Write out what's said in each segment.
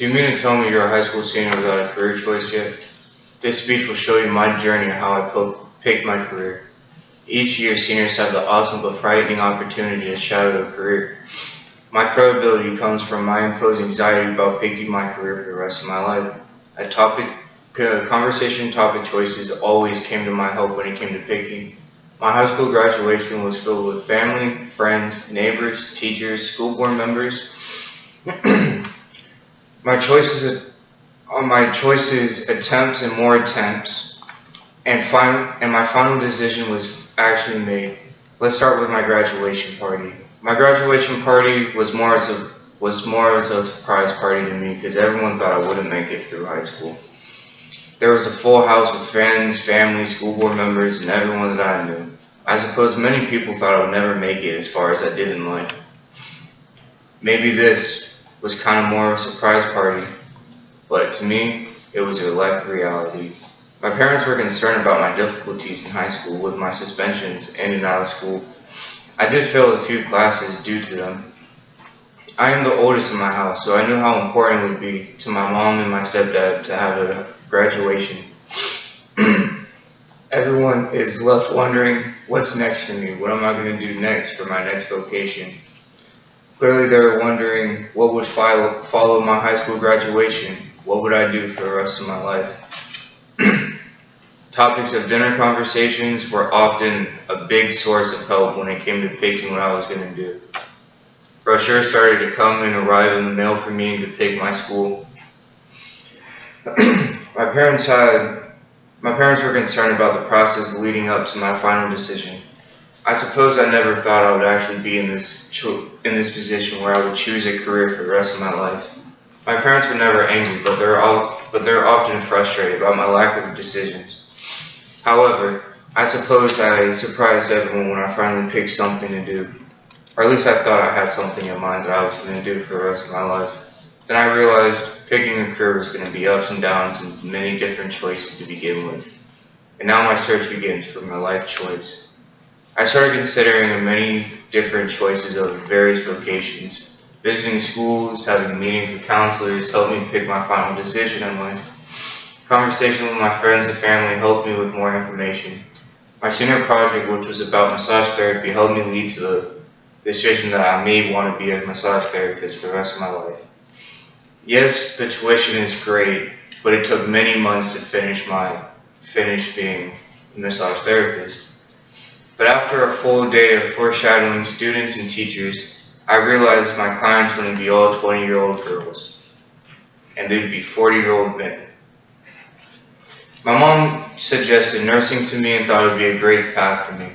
Do you mean to tell me you're a high school senior without a career choice yet? This speech will show you my journey and how I picked my career. Each year, seniors have the awesome but frightening opportunity to shadow a career. My credibility comes from my imposed anxiety about picking my career for the rest of my life. Conversation topic choices always came to my help when it came to picking. My high school graduation was filled with family, friends, neighbors, teachers, school board members. My choices, attempts and more attempts, and my final decision was actually made. Let's start with my graduation party. My graduation party was more as a surprise party to me because everyone thought I wouldn't make it through high school. There was a full house with friends, family, school board members, and everyone that I knew. I suppose many people thought I would never make it as far as I did in life. Maybe this was kind of more of a surprise party, but to me, it was a life reality. My parents were concerned about my difficulties in high school with my suspensions in and out of school. I did fail a few classes due to them. I am the oldest in my house, so I knew how important it would be to my mom and my stepdad to have a graduation. Everyone is left wondering, what's next for me? What am I going to do next for my next vocation? Clearly they were wondering what would follow my high school graduation. What would I do for the rest of my life? Topics of dinner conversations were often a big source of help when it came to picking what I was going to do. Brochures started to come and arrive in the mail for me to pick my school. My parents were concerned about the process leading up to my final decision. I suppose I never thought I would actually be in this position where I would choose a career for the rest of my life. My parents were never angry, but they're often frustrated about my lack of decisions. However, I suppose I surprised everyone when I finally picked something to do. Or at least I thought I had something in mind that I was going to do for the rest of my life. Then I realized picking a career was going to be ups and downs and many different choices to begin with. And now my search begins for my life choice. I started considering many different choices of various vocations. Visiting schools, having meetings with counselors helped me pick my final decision in life. Conversation with my friends and family helped me with more information. My senior project, which was about massage therapy, helped me lead to the decision that I may want to be a massage therapist for the rest of my life. Yes, the tuition is great, but it took many months to finish being a massage therapist. But after a full day of foreshadowing students and teachers, I realized my clients wouldn't be all 20-year-old girls, and they'd be 40-year-old men. My mom suggested nursing to me and thought it would be a great path for me,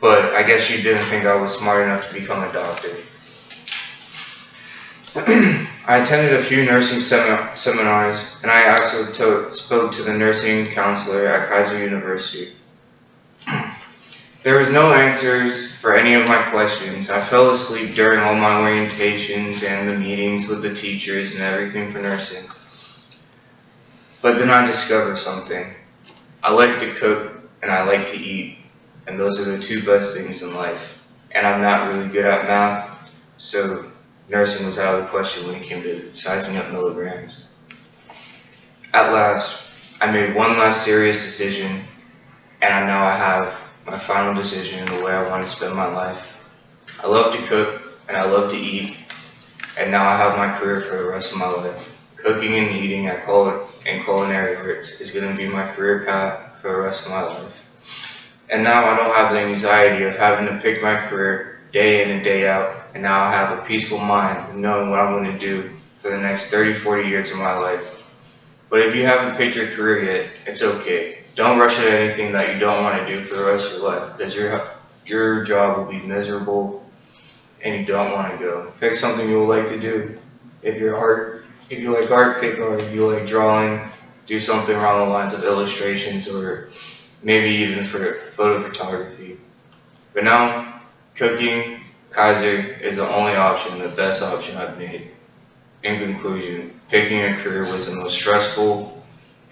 but I guess she didn't think I was smart enough to become a doctor. I attended a few nursing seminars, and I also spoke to the nursing counselor at Kaiser University. There was no answers for any of my questions. I fell asleep during all my orientations and the meetings with the teachers and everything for nursing. But then I discovered something. I like to cook and I like to eat, and those are the two best things in life. And I'm not really good at math, so nursing was out of the question when it came to sizing up milligrams. At last, I made one last serious decision, and now I have my final decision in the way I want to spend my life. I love to cook and I love to eat, and now I have my career for the rest of my life. Cooking and eating at culinary arts is going to be my career path for the rest of my life. And now I don't have the anxiety of having to pick my career day in and day out, and now I have a peaceful mind of knowing what I'm going to do for the next 30, 40 years of my life. But if you haven't picked your career yet, it's okay. Don't rush into anything that you don't want to do for the rest of your life, because your job will be miserable and you don't want to go. Pick something you would like to do. If you like art, pick art. If you like drawing, do something along the lines of illustrations or maybe even for photo photography. But now, cooking, Kaiser is the only option, the best option I've made. In conclusion, picking a career was the most stressful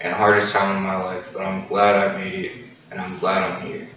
and hardest time in my life, but I'm glad I made it, and I'm glad I'm here.